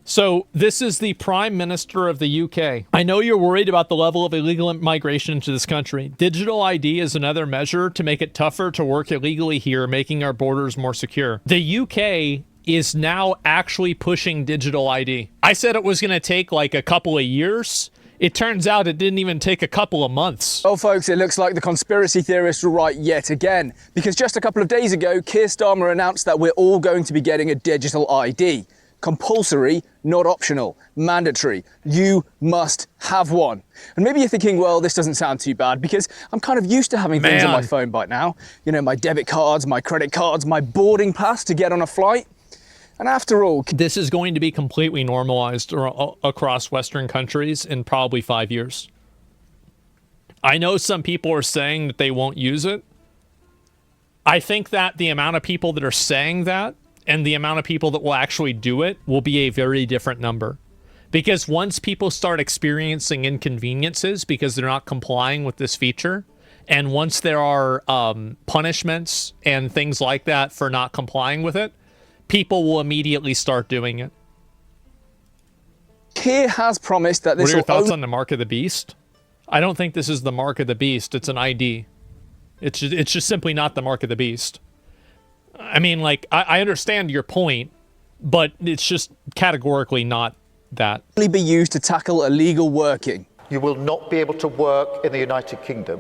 So this is the Prime Minister of the UK. I know you're worried about the level of illegal migration into this country. Digital ID is another measure to make it tougher to work illegally here, making our borders more secure. The UK is now actually pushing digital ID. I said it was going to take like a couple of years. It turns out it didn't even take a couple of months. Well, folks, it looks like the conspiracy theorists were right yet again, because just a couple of days ago, Keir Starmer announced that we're all going to be getting a digital ID. Compulsory, not optional, mandatory. You must have one. And maybe you're thinking, well, this doesn't sound too bad because I'm kind of used to having things on my phone by now. You know, my debit cards, my credit cards, my boarding pass to get on a flight. And after all, this is going to be completely normalized across Western countries in probably 5 years. I know some people are saying that they won't use it. I think that the amount of people that are saying that and the amount of people that will actually do it will be a very different number. Because once people start experiencing inconveniences because they're not complying with this feature, and once there are punishments and things like that for not complying with it, people will immediately start doing it. Keir has promised that this What are your thoughts on the mark of the beast? I don't think this is the mark of the beast. It's an ID. It's just simply not the mark of the beast. I mean, like, I understand your point, but it's just categorically not that. Be used to tackle illegal working. You will not be able to work in the United Kingdom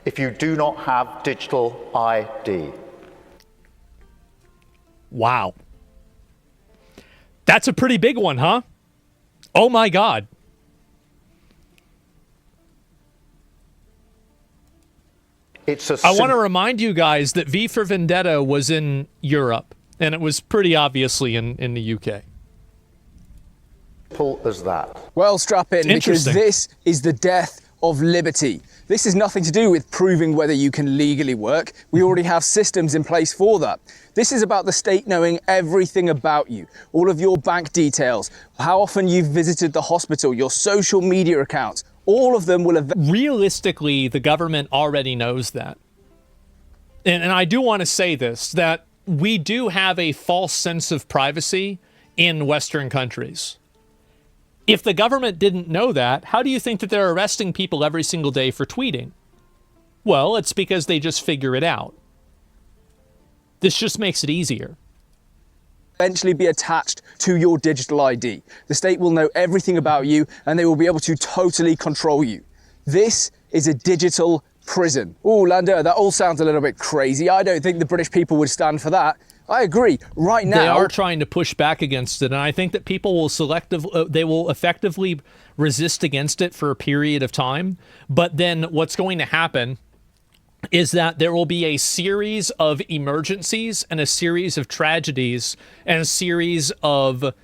if you do not have digital ID. Wow. That's a pretty big one, huh? Oh my God. I want to remind you guys that V for Vendetta was in Europe, and it was pretty obviously in the UK. Simple as that. Well, strap in, because this is the death of liberty. This is nothing to do with proving whether you can legally work. We already have systems in place for that. This is about the state knowing everything about you, all of your bank details, how often you've visited the hospital, your social media accounts. All of them will... Realistically, the government already knows that. And I do want to say this, that we do have a false sense of privacy in Western countries. If the government didn't know that, how do you think that they're arresting people every single day for tweeting? Well, it's because they just figure it out. This just makes it easier. Eventually be attached to your digital ID. The state will know everything about you and they will be able to totally control you. This is a digital prison. Oh, Lando, that all sounds a little bit crazy. I don't think the British people would stand for that. I agree. Right now, they are trying to push back against it, and I think that people will they will effectively resist against it for a period of time. But then what's going to happen is that there will be a series of emergencies and a series of tragedies and a series of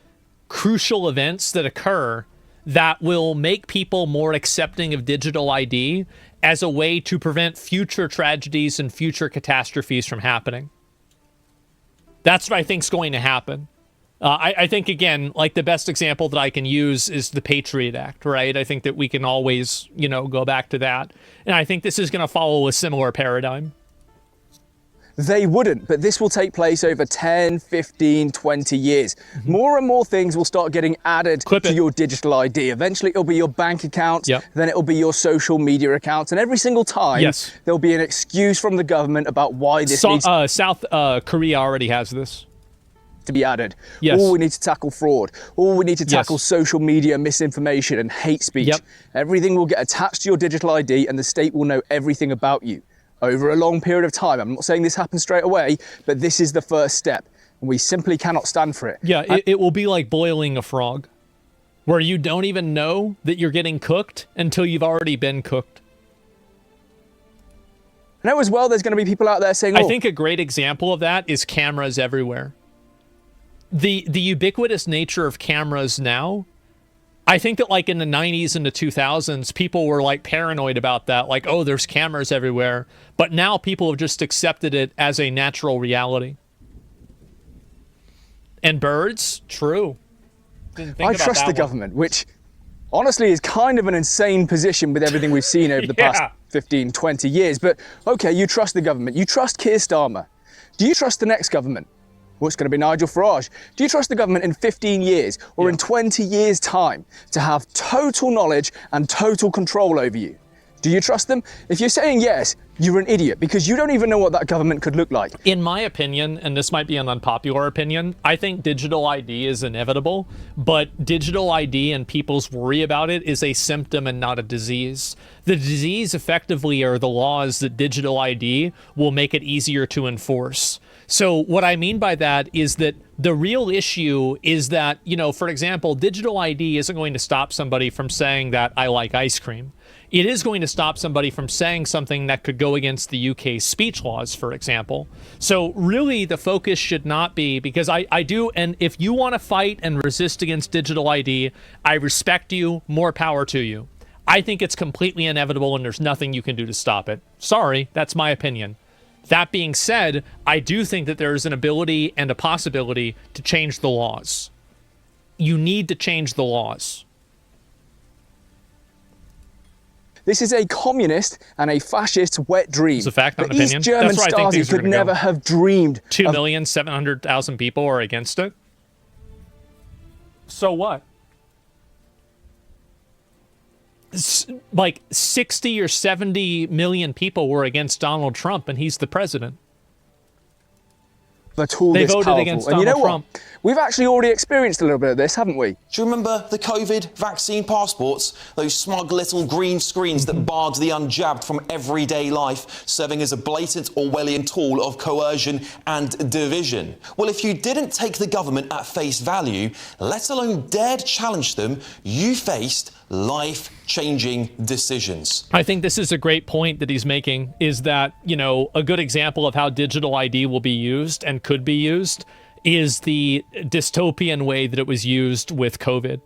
crucial events that occur that will make people more accepting of digital ID as a way to prevent future tragedies and future catastrophes from happening. That's what I think is going to happen. I think, again, like the best example that I can use is the Patriot Act, right? I think that we can always, go back to that. And I think this is going to follow a similar paradigm. They wouldn't, but this will take place over 10, 15, 20 years. Mm-hmm. More and more things will start getting added to your digital ID. Eventually, it'll be your bank account, then it'll be your social media account, and every single time, there'll be an excuse from the government about why this needs... South Korea already has this. To be added. Yes. Or we need to tackle fraud. Or we need to tackle social media misinformation and hate speech. Everything will get attached to your digital ID, and the state will know everything about you over a long period of time. I'm not saying this happens straight away, but this is the first step. And we simply cannot stand for it. Yeah, it will be like boiling a frog, where you don't even know that you're getting cooked until you've already been cooked. I know as well there's going to be people out there saying, I think a great example of that is cameras everywhere. The ubiquitous nature of cameras now, I think that like in the 90s and the 2000s, people were like paranoid about that. Like, oh, there's cameras everywhere. But now people have just accepted it as a natural reality. And birds, true. I trust the government, which honestly is kind of an insane position with everything we've seen over the past 15, 20 years. But okay, you trust the government. You trust Keir Starmer. Do you trust the next government? Well, it's going to be Nigel Farage. Do you trust the government in 15 years or in 20 years' time to have total knowledge and total control over you? Do you trust them? If you're saying yes, you're an idiot because you don't even know what that government could look like. In my opinion, and this might be an unpopular opinion, I think digital ID is inevitable, but digital ID and people's worry about it is a symptom and not a disease. The disease effectively are the laws that digital ID will make it easier to enforce. So what I mean by that is that the real issue is that, for example, digital ID isn't going to stop somebody from saying that I like ice cream. It is going to stop somebody from saying something that could go against the UK's speech laws, for example. So really the focus should not be, because I do, and if you want to fight and resist against digital ID, I respect you, more power to you. I think it's completely inevitable and there's nothing you can do to stop it. Sorry, that's my opinion. That being said, I do think that there is an ability and a possibility to change the laws. You need to change the laws. This is a communist and a fascist wet dream. It's a fact, not an opinion. East German That's where I think Stasi could never have dreamed. 2,700,000 people are against it. So what? Like 60 or 70 million people were against Donald Trump, and he's the president. The tool they this voted powerful. against and you Donald know Trump. What? We've actually already experienced a little bit of this, haven't we? Do you remember the COVID vaccine passports? Those smug little green screens that barred the unjabbed from everyday life, serving as a blatant Orwellian tool of coercion and division. Well, if you didn't take the government at face value, let alone dared challenge them, you faced life-changing decisions. I think this is a great point that he's making, is that, a good example of how digital ID will be used and could be used is the dystopian way that it was used with COVID.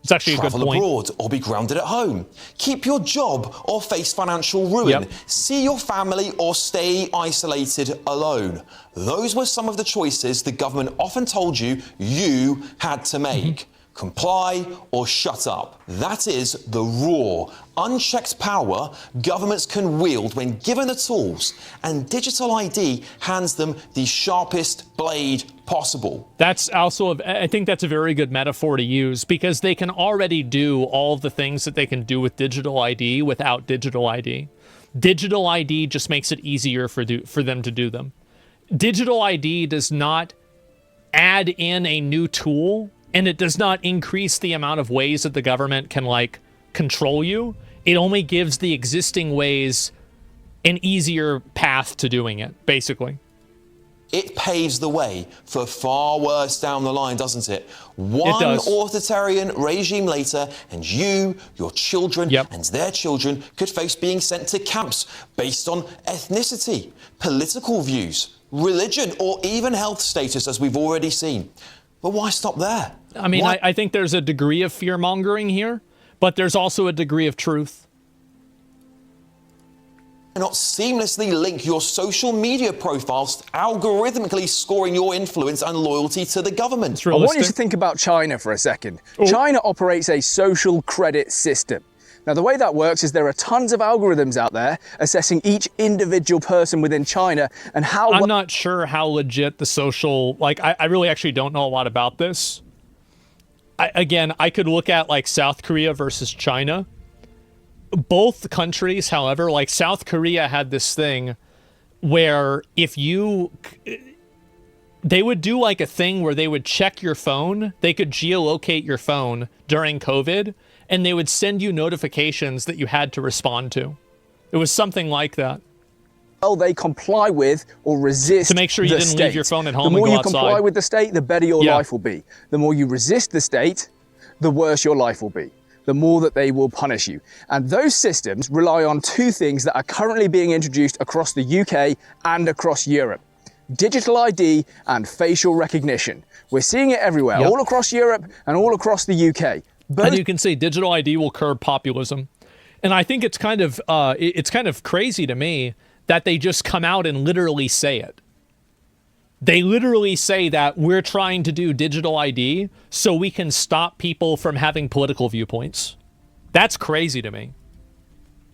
It's actually a good point. Travel abroad or be grounded at home. Keep your job or face financial ruin. Yep. See your family or stay isolated alone. Those were some of the choices the government often told you had to make. Comply or shut up. That is the raw, unchecked power governments can wield when given the tools, and digital ID hands them the sharpest blade possible. That's also, I think that's a very good metaphor to use, because they can already do all of the things that they can do with digital ID without digital ID. Digital ID just makes it easier for them to do them. Digital ID does not add in a new tool, and it does not increase the amount of ways that the government can, control you. It only gives the existing ways an easier path to doing it, basically. It paves the way for far worse down the line, doesn't it? It does. One authoritarian regime later, and you, your children, and their children could face being sent to camps based on ethnicity, political views, religion, or even health status, as we've already seen. But why stop there? I mean, I think there's a degree of fear-mongering here, but there's also a degree of truth. Not seamlessly link your social media profiles, algorithmically scoring your influence and loyalty to the government. I want you to think about China for a second. China operates a social credit system. Now, the way that works is there are tons of algorithms out there assessing each individual person within China and how... I'm not sure how legit the social... I really actually don't know a lot about this. I could look at, South Korea versus China. Both countries, however, South Korea had this thing where if you... They would do, a thing where they would check your phone. They could geolocate your phone during COVID, and they would send you notifications that you had to respond to. It was something like that. Well, they comply with or resist to make sure you didn't state. leave your phone at home and go The more you outside. comply with the state, the better your life will be. The more you resist the state, the worse your life will be. The more that they will punish you. And those systems rely on two things that are currently being introduced across the UK and across Europe. Digital ID and facial recognition. We're seeing it everywhere, all across Europe and all across the UK. And you can say digital ID will curb populism. And I think it's kind of crazy to me that they just come out and literally say it. They literally say that we're trying to do digital ID so we can stop people from having political viewpoints. That's crazy to me.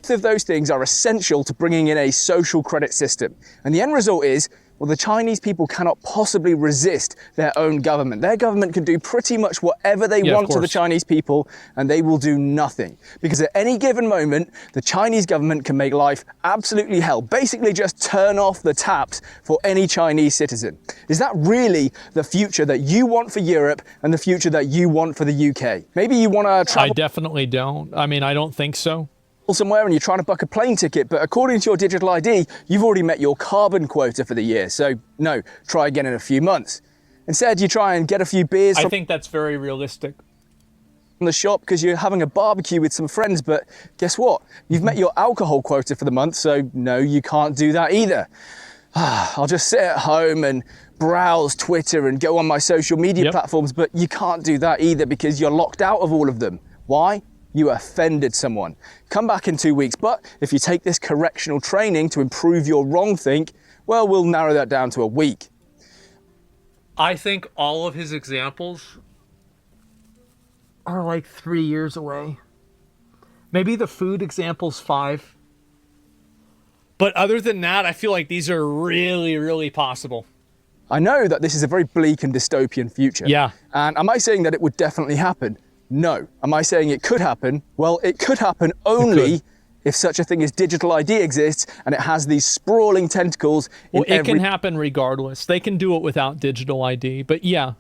Both of those things are essential to bringing in a social credit system. And the end result is, Well, the Chinese people cannot possibly resist their own government. Their government can do pretty much whatever they want to the Chinese people, and they will do nothing. Because at any given moment, the Chinese government can make life absolutely hell. Basically just turn off the taps for any Chinese citizen. Is that really the future that you want for Europe and the future that you want for the UK? Maybe you want to travel... I definitely don't. I mean, I don't think so. Somewhere and you're trying to book a plane ticket, but according to your digital ID, you've already met your carbon quota for the year. So no, try again in a few months. Instead, you try and get a few beers I think that's very realistic. From the shop because you're having a barbecue with some friends, but guess what? You've met your alcohol quota for the month, so no, you can't do that either. I'll just sit at home and browse Twitter and go on my social media platforms, but you can't do that either because you're locked out of all of them. Why? You offended someone. Come back in 2 weeks, but if you take this correctional training to improve your wrong think, well, we'll narrow that down to a week. I think all of his examples are like 3 years away. Maybe the food example's 5. But other than that, I feel like these are really, really possible. I know that this is a very bleak and dystopian future. Yeah. And am I saying that it would definitely happen? No. Am I saying it could happen? Well, it could happen only if such a thing as digital ID exists and it has these sprawling tentacles in it can happen regardless. They can do it without digital ID, but yeah.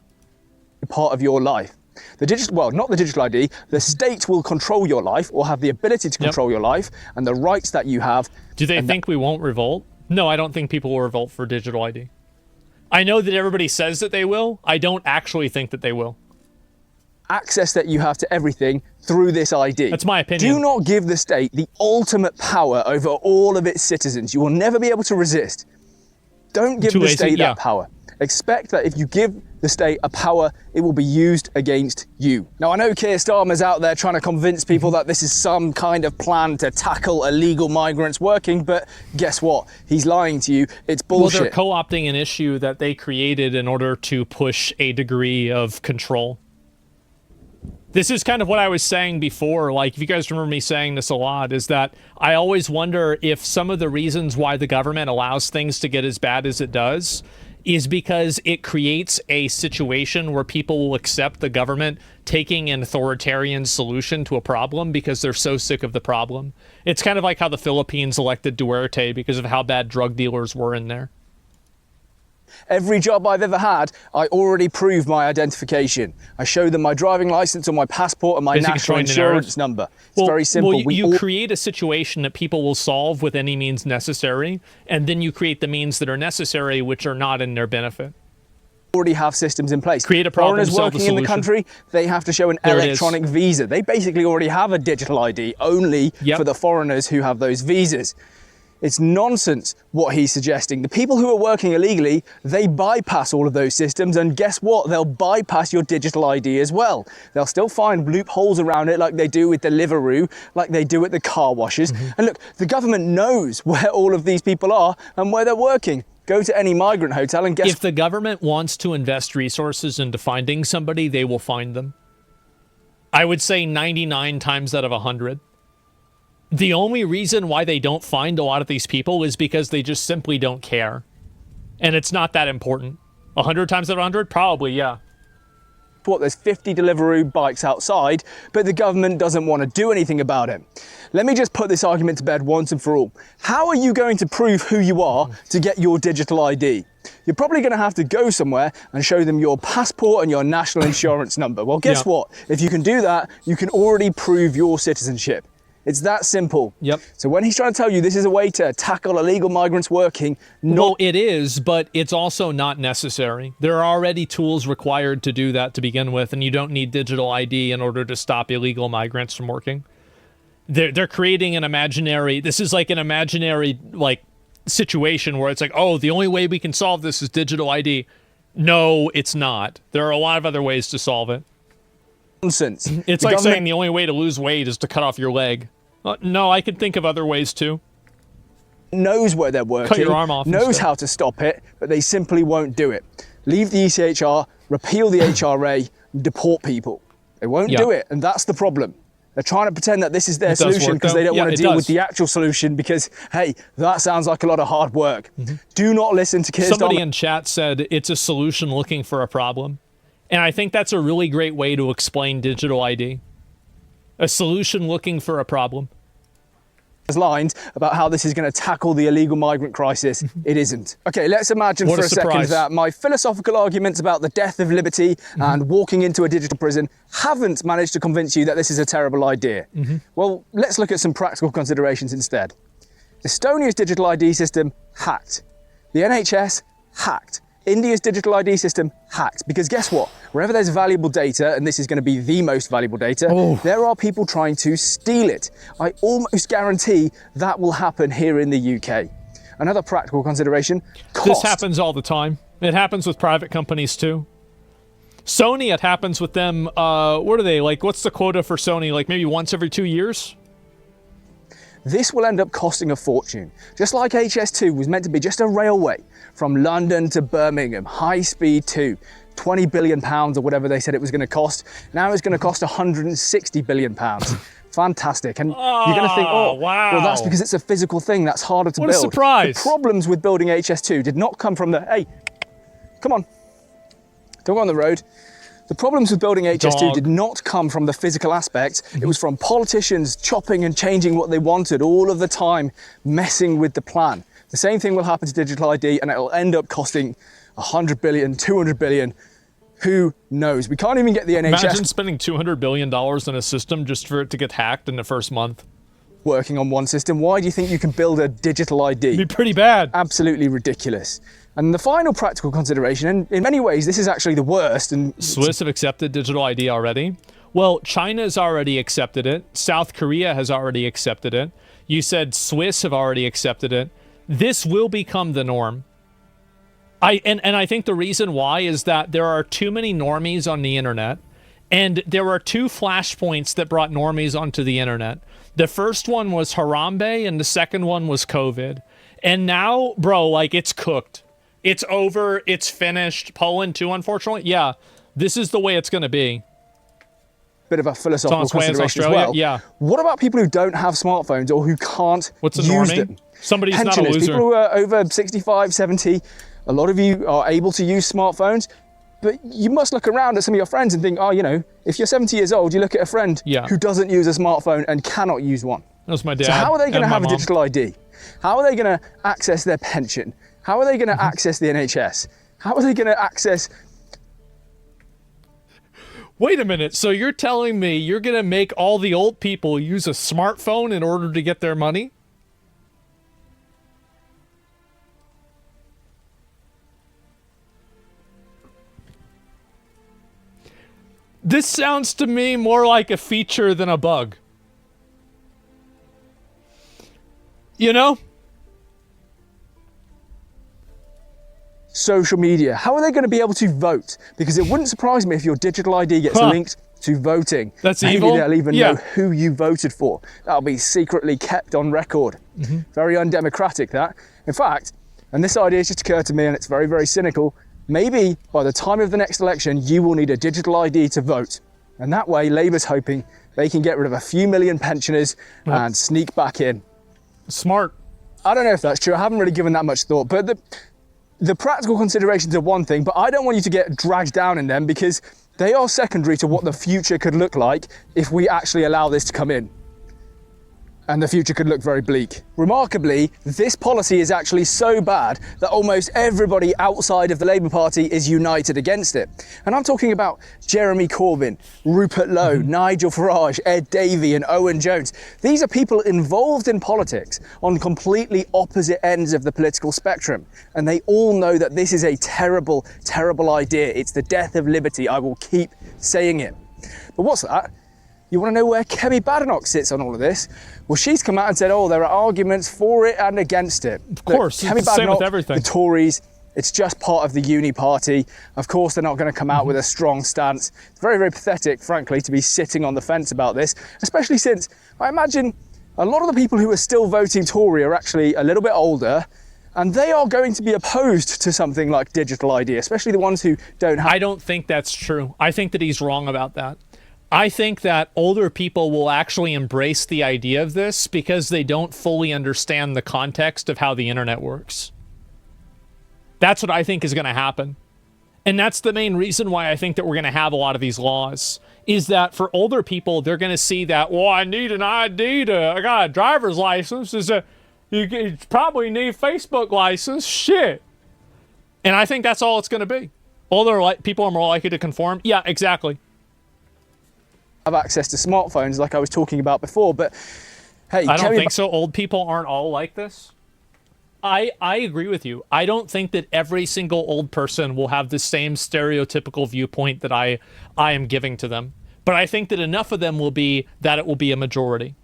Part of your life. Not the digital ID, the state will control your life or have the ability to control your life and the rights that you have. Do they think we won't revolt? No, I don't think people will revolt for digital ID. I know that everybody says that they will. I don't actually think that they will. Access that you have to everything through this ID. That's my opinion. Do not give the state the ultimate power over all of its citizens. You will never be able to resist. Don't give the state that power. Expect that if you give the state a power, it will be used against you. Now, I know Keir Starmer's out there trying to convince people that this is some kind of plan to tackle illegal migrants working, but guess what? He's lying to you. It's bullshit. Well, they're co-opting an issue that they created in order to push a degree of control. This is kind of what I was saying before, like, if you guys remember me saying this a lot, is that I always wonder if some of the reasons why the government allows things to get as bad as it does is because it creates a situation where people will accept the government taking an authoritarian solution to a problem because they're so sick of the problem. It's kind of like how the Philippines elected Duterte because of how bad drug dealers were in there. Every job I've ever had, I already prove my identification. I show them my driving license or my passport and my national insurance number. It's very simple. Well, you create a situation that people will solve with any means necessary, and then you create the means that are necessary, which are not in their benefit. Already have systems in place. Create a problem, foreigners working in the country, they have to show an electronic visa. They basically already have a digital ID only for the foreigners who have those visas. It's nonsense what he's suggesting. The people who are working illegally, they bypass all of those systems, and guess what? They'll bypass your digital ID as well. They'll still find loopholes around it like they do with Deliveroo, like they do at the car washes. And look, the government knows where all of these people are and where they're working. Go to any migrant hotel and guess... If the government wants to invest resources into finding somebody, they will find them. I would say 99 times out of 100. The only reason why they don't find a lot of these people is because they just simply don't care. And it's not that important. 100 times out of 100? Probably, yeah. What, there's 50 Deliveroo bikes outside, but the government doesn't want to do anything about it. Let me just put this argument to bed once and for all. How are you going to prove who you are to get your digital ID? You're probably going to have to go somewhere and show them your passport and your national insurance number. Well, guess what? If you can do that, you can already prove your citizenship. It's that simple. Yep. So when he's trying to tell you this is a way to tackle illegal migrants working, well, it is, but it's also not necessary. There are already tools required to do that to begin with, and you don't need digital ID in order to stop illegal migrants from working. They're creating an imaginary, this is like an imaginary like situation where it's like, oh, the only way we can solve this is digital ID. No, it's not. There are a lot of other ways to solve it. Nonsense. It's like saying the only way to lose weight is to cut off your leg. No, I could think of other ways too. Knows where they're working, cut your arm off knows how to stop it, but they simply won't do it. Leave the ECHR, repeal the HRA, deport people. They won't do it, and that's the problem. They're trying to pretend that this is their It does solution work, because though. they don't Yeah, want it to deal does. with the actual solution because, hey, that sounds like a lot of hard work. Do not listen to Keir Somebody Starmer. in chat said it's a solution looking for a problem. And I think that's a really great way to explain digital ID. A solution looking for a problem. Lines about how this is going to tackle the illegal migrant crisis. It isn't. Okay, let's imagine What for a a second surprise. that my philosophical arguments about the death of liberty and walking into a digital prison haven't managed to convince you that this is a terrible idea. Well, let's look at some practical considerations instead. Estonia's digital ID system hacked. The NHS hacked. India's digital ID system hacked. Because guess what? Wherever there's valuable data, and this is going to be the most valuable data, there are people trying to steal it. I almost guarantee that will happen here in the UK. Another practical consideration, cost. This happens all the time. It happens with private companies too. Sony, it happens with them. What are they like? What's the quota for Sony? Like maybe once every 2 years? This will end up costing a fortune. Just like HS2 was meant to be just a railway from London to Birmingham, high speed 2, 20 billion pounds or whatever they said it was going to cost. Now it's going to cost 160 billion pounds. Fantastic. And you're going to think, oh, wow. well, that's because it's a physical thing that's harder to What a build. surprise. The problems with building HS2 did not come from the, hey, come on, don't go on the road. The problems with building HS2 Dog. did not come from the physical aspect. It was from politicians chopping and changing what they wanted all of the time, messing with the plan. The same thing will happen to digital ID, and it'll end up costing 100 billion, 200 billion. Who knows? We can't even get the NHS Imagine spending $200 billion on a system just for it to get hacked in the first month. working on one system. Why do you think you can build a digital ID? It'd be pretty bad. Absolutely ridiculous. And the final practical consideration, and in many ways this is actually the worst, and Swiss have accepted digital ID already. Well, China's already accepted it. South Korea has already accepted it. You said Swiss have already accepted it. This will become the norm. I think the reason why is that there are too many normies on the internet, and there were two flashpoints that brought normies onto the internet. The first one was Harambe, and the second one was COVID. And now, bro, like, it's cooked. It's over. It's finished. Poland too, unfortunately. Yeah, this is the way it's going to be. bit of a philosophical It's on its way, it's consideration as Australia, well. yeah. What about people who don't have smartphones or who can't What's a use normie? them? Somebody's not a Pensioners, loser. people who are over 65, 70, a lot of you are able to use smartphones, but you must look around at some of your friends and think, oh, you know, if you're 70 years old, you look at a friend Yeah. who doesn't use a smartphone and cannot use one. That was my dad. So how are they going to and my have a mom. digital ID? How are they going to access their pension? How are they going to access the NHS? How are they going to access... Wait a minute. So you're telling me you're going to make all the old people use a smartphone in order to get their money? This sounds to me more like a feature than a bug. You know? social media. How are they going to be able to vote? Because it wouldn't surprise me if your digital ID gets linked to voting. That's Maybe evil? they'll even Yeah. know who you voted for. That'll be secretly kept on record. Very undemocratic, that. In fact, and this idea just occurred to me, and it's very, very cynical, maybe by the time of the next election, you will need a digital ID to vote. And that way, Labour's hoping they can get rid of a few million pensioners and sneak back in. Smart. I don't know if that's true. I haven't really given that much thought, but the practical considerations are one thing, but I don't want you to get dragged down in them because they are secondary to what the future could look like if we actually allow this to come in. And the future could look very bleak. Remarkably, this policy is actually so bad that almost everybody outside of the Labour Party is united against it. And I'm talking about Jeremy Corbyn, Rupert Lowe, Nigel Farage, Ed Davey and Owen Jones. These are people involved in politics on completely opposite ends of the political spectrum. And they all know that this is a terrible, terrible idea. It's the death of liberty. I will keep saying it. But what's that? You want to know where Kemi Badenoch sits on all of this? Well, she's come out and said, oh, there are arguments for it and against it. Of course, it's the same with everything. The Tories, it's just part of the uni party. Of course, they're not going to come out with a strong stance. It's very, very pathetic, frankly, to be sitting on the fence about this, especially since I imagine a lot of the people who are still voting Tory are actually a little bit older, and they are going to be opposed to something like digital ID, especially the ones who don't have... I don't think that's true. I think that he's wrong about that. I think that older people will actually embrace the idea of this because they don't fully understand the context of how the internet works. That's what I think is going to happen. And that's the main reason why I think that we're going to have a lot of these laws, is that for older people, they're going to see that, well, I need an ID I got a driver's license. You probably need Facebook license. Shit. And I think that's all it's going to be. Older people are more likely to conform. Yeah, exactly. Have access to smartphones like I was talking about before, but hey, I don't think so. Old people aren't all like this. I agree with you. I don't think that every single old person will have the same stereotypical viewpoint that I am giving to them. But I think that enough of them will be that it will be a majority.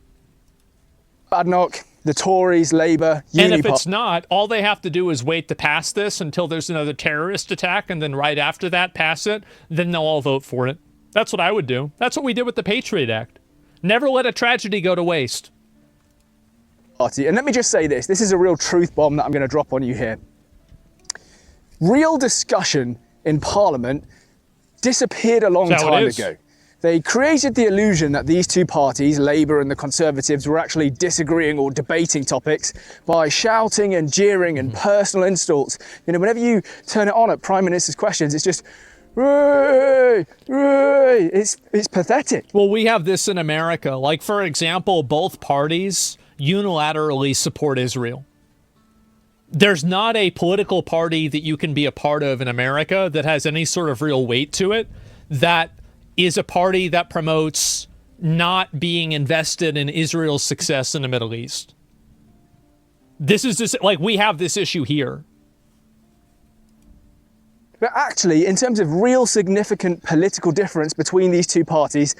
Badenoch, the Tories, Labour, and if it's not, all they have to do is wait to pass this until there's another terrorist attack, and then right after that, pass it, then they'll all vote for it. That's what I would do. That's what we did with the Patriot Act. Never let a tragedy go to waste. And let me just say this is a real truth bomb that I'm going to drop on you here. Real discussion in Parliament disappeared a long time ago. They created the illusion that these two parties, Labour and the Conservatives, were actually disagreeing or debating topics by shouting and jeering and personal insults. You know, whenever you turn it on at Prime Minister's questions, it's just, "Ray, Ray." It's pathetic. Well, we have this in America. Like, for example, both parties unilaterally support Israel. There's not a political party that you can be a part of in America that has any sort of real weight to it that is a party that promotes not being invested in Israel's success in the Middle East. This is just like, we have this issue here. But actually, in terms of real significant political difference between these two parties,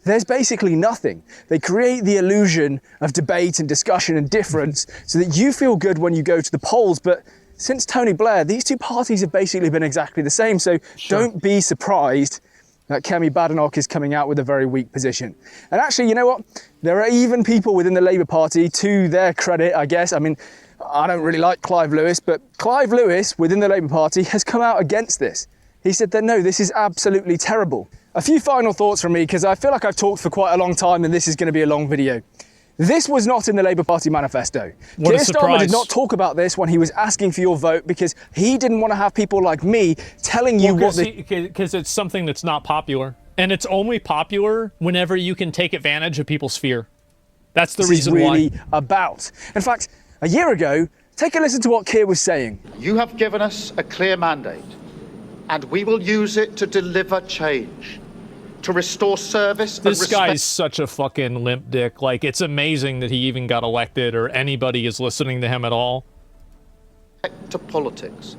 there's basically nothing. They create the illusion of debate and discussion and difference so that you feel good when you go to the polls. But since Tony Blair, these two parties have basically been exactly the same. So don't be surprised that Kemi Badenoch is coming out with a very weak position. And actually, you know what? There are even people within the Labour Party, to their credit, I guess. I mean, I don't really like Clive Lewis, but Clive Lewis within the Labour Party has come out against this. He said that, no, this is absolutely terrible. A few final thoughts from me, because I feel like I've talked for quite a long time and this is going to be a long video. This was not in the Labour Party manifesto. What a surprise. Keir Starmer did not talk about this when he was asking for your vote because he didn't want to have people like me telling you what because it's something that's not popular. And it's only popular whenever you can take advantage of people's fear. That's the reason why. This is really about. In fact, a year ago, take a listen to what Keir was saying. You have given us a clear mandate, and we will use it to deliver change, to restore service and This respect. guy's such a fucking limp dick. Like, it's amazing that he even got elected or anybody is listening to him at all. To politics.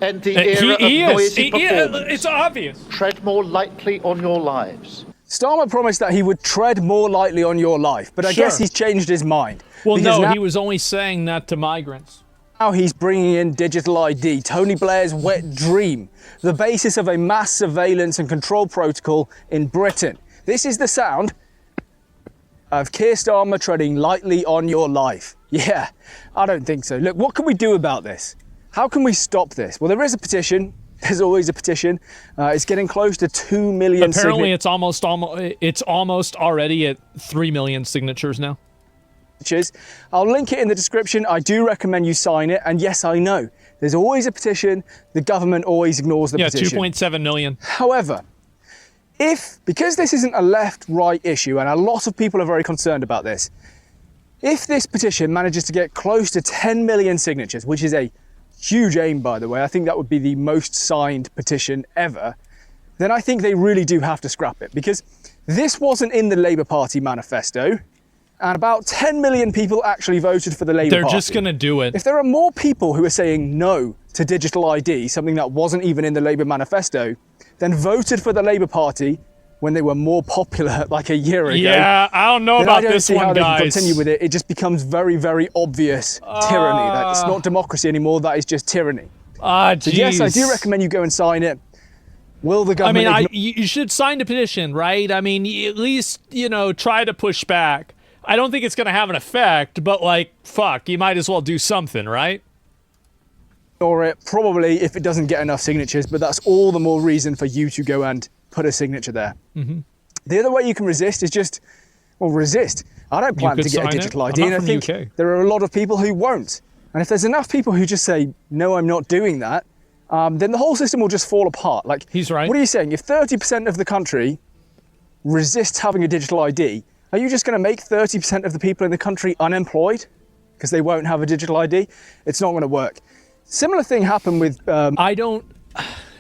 End the era of noisy performance. It's obvious. Tread more lightly on your lives. Starmer promised that he would tread more lightly on your life, but I guess he's changed his mind. Well, Because no, now he was only saying that to migrants. he's bringing in digital ID, Tony Blair's wet dream, the basis of a mass surveillance and control protocol in Britain. This is the sound of Keir Starmer treading lightly on your life. Yeah, I don't think so. Look, what can we do about this? How can we stop this? Well, there is a petition. There's always a petition. It's getting close to 2 million Apparently, it's almost already at 3 million signatures now. I'll link it in the description. I do recommend you sign it. And yes, I know there's always a petition. The government always ignores the petition. 2.7 million. However, because this isn't a left-right issue, and a lot of people are very concerned about this, if this petition manages to get close to 10 million signatures, which is a huge aim, by the way, I think that would be the most signed petition ever, then I think they really do have to scrap it, because this wasn't in the Labour Party manifesto, and about 10 million people actually voted for the Labour Party. They're just going to do it. If there are more people who are saying no to digital ID, something that wasn't even in the Labour manifesto, then voted for the Labour Party when they were more popular like a year ago. Yeah, I don't know about this one, guys. I don't see how they can continue with it. It just becomes very, very obvious tyranny. That it's not democracy anymore. That is just tyranny. So yes, I do recommend you go and sign it. Will the government... I mean, you should sign the petition, right? I mean, at least, try to push back. I don't think it's going to have an effect, but like, fuck, you might as well do something, right? Or it probably if it doesn't get enough signatures, but that's all the more reason for you to go and put a signature there. The other way you can resist is just, well, resist. I don't plan to get a digital ID, and I think there are a lot of people who won't. And if there's enough people who just say, no, I'm not doing that, then the whole system will just fall apart. Like, he's right. What are you saying? If 30% of the country resists having a digital ID, are you just going to make 30% of the people in the country unemployed because they won't have a digital ID? It's not going to work. Similar thing happened with... I don't...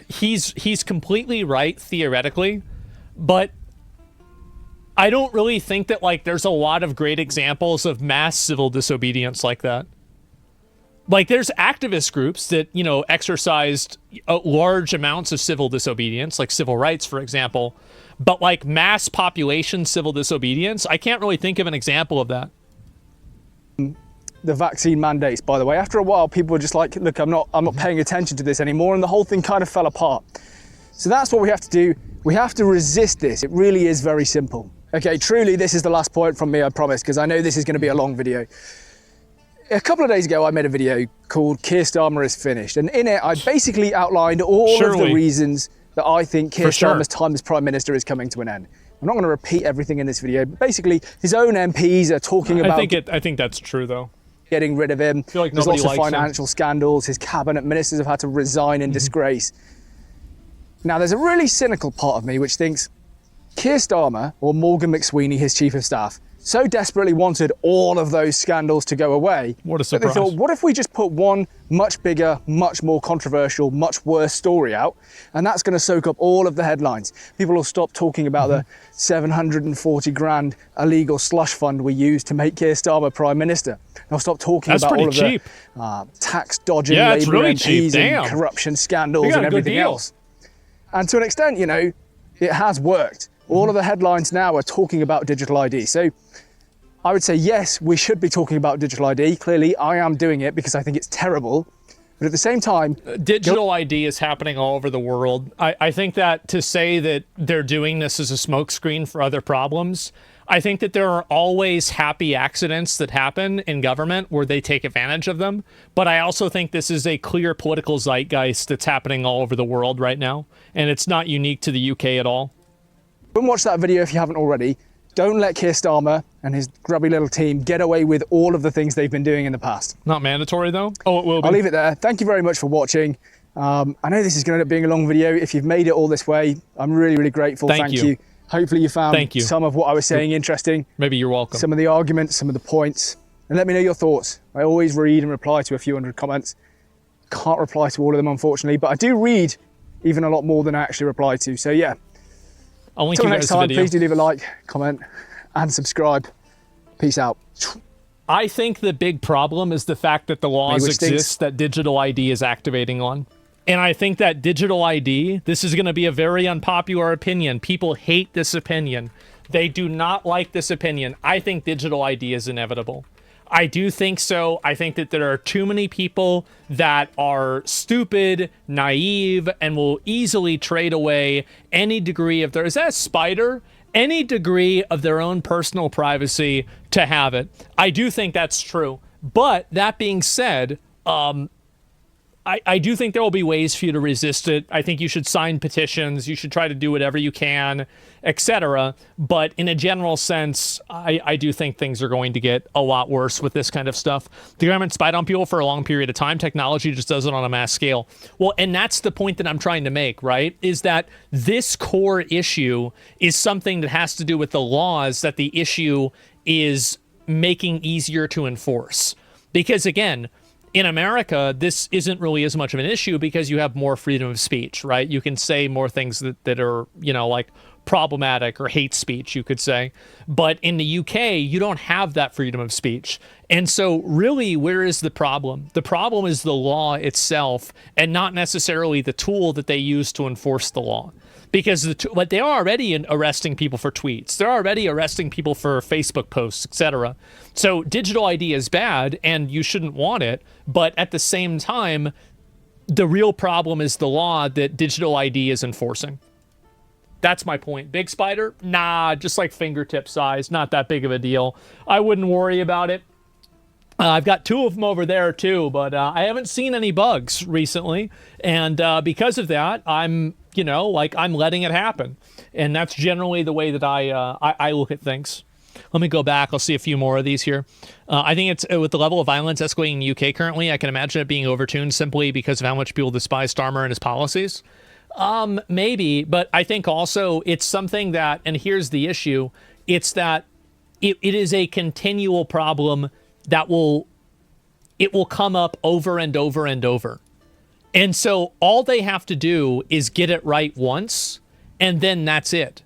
He's completely right, theoretically, but I don't really think that, like, there's a lot of great examples of mass civil disobedience like that. Like, there's activist groups that, you know, exercised large amounts of civil disobedience, like civil rights, for example. But, like, mass population civil disobedience, I can't really think of an example of that. The vaccine mandates, by the way, after a while, people were just like, look, I'm not paying attention to this anymore. And the whole thing kind of fell apart. So that's what we have to do. We have to resist this. It really is very simple. Okay, truly, this is the last point from me, I promise, because I know this is going to be a long video. A couple of days ago, I made a video called Keir Starmer is Finished. And in it, I basically outlined all of the reasons that I think Keir Starmer's time as Prime Minister is coming to an end. I'm not going to repeat everything in this video, but basically, his own MPs are talking about... I think that's true, though. Getting rid of him. I feel like there's lots of financial him. Scandals. His cabinet ministers have had to resign in disgrace. Now, there's a really cynical part of me which thinks Keir Starmer, or Morgan McSweeney, his chief of staff, so desperately wanted all of those scandals to go away. What a surprise. That they thought, what if we just put one much bigger, much more controversial, much worse story out, and that's going to soak up all of the headlines. People will stop talking about the 740 grand illegal slush fund we used to make Keir Starmer Prime Minister. They'll stop talking about all of the tax dodging Labour MPs and corruption scandals and everything else. And to an extent, you know, it has worked. All of the headlines now are talking about digital ID. So I would say, yes, we should be talking about digital ID. Clearly, I am doing it because I think it's terrible. But at the same time... Digital ID is happening all over the world. I think that to say that they're doing this as a smokescreen for other problems, I think that there are always happy accidents that happen in government where they take advantage of them. But I also think this is a clear political zeitgeist that's happening all over the world right now. And it's not unique to the UK at all. Go and watch that video if you haven't already. Don't let Keir Starmer and his grubby little team get away with all of the things they've been doing in the past. Not mandatory, though? Oh, it will be. I'll leave it there. Thank you very much for watching. I know this is going to end up being a long video. If you've made it all this way, I'm really, really grateful. Thank you. Hopefully you found some of what I was saying interesting. Maybe you're welcome. Some of the arguments, some of the points. And let me know your thoughts. I always read and reply to a few hundred comments. Can't reply to all of them, unfortunately, but I do read even a lot more than I actually reply to. So yeah. Until next time, please do leave a like, comment, and subscribe. Peace out. I think the big problem is the fact that the laws exist that digital ID is activating on. And I think that digital ID, this is going to be a very unpopular opinion. People hate this opinion. They do not like this opinion. I think digital ID is inevitable. I do think so. I think that there are too many people that are stupid, naive, and will easily trade away any degree of is that a spider? Any degree of their own personal privacy to have it. I do think that's true. But that being said, I do think there will be ways for you to resist it. I think you should sign petitions. You should try to do whatever you can, etc. But in a general sense, I do think things are going to get a lot worse with this kind of stuff. The government spied on people for a long period of time. Technology just does it on a mass scale. Well, and that's the point that I'm trying to make, right? Is that this core issue is something that has to do with the laws that the issue is making easier to enforce. Because again, in America, this isn't really as much of an issue because you have more freedom of speech, right? You can say more things that are, you know, like problematic or hate speech, you could say. But in the UK, you don't have that freedom of speech. And so really, where is the problem? The problem is the law itself and not necessarily the tool that they use to enforce the law. Because but they are already arresting people for tweets. They're already arresting people for Facebook posts, etc. So digital ID is bad and you shouldn't want it. But at the same time, the real problem is the law that digital ID is enforcing. That's my point. Big spider? Nah, just like fingertip size. Not that big of a deal. I wouldn't worry about it. I've got two of them over there too, but I haven't seen any bugs recently. And because of that, I'm letting it happen. And that's generally the way that I look at things. Let me go back. I'll see a few more of these here. I think it's with the level of violence escalating in the UK currently, I can imagine it being overtuned simply because of how much people despise Starmer and his policies. Maybe, but I think also it's something that, and here's the issue, it's that it is a continual problem that will come up over and over and over. And so all they have to do is get it right once, and then that's it.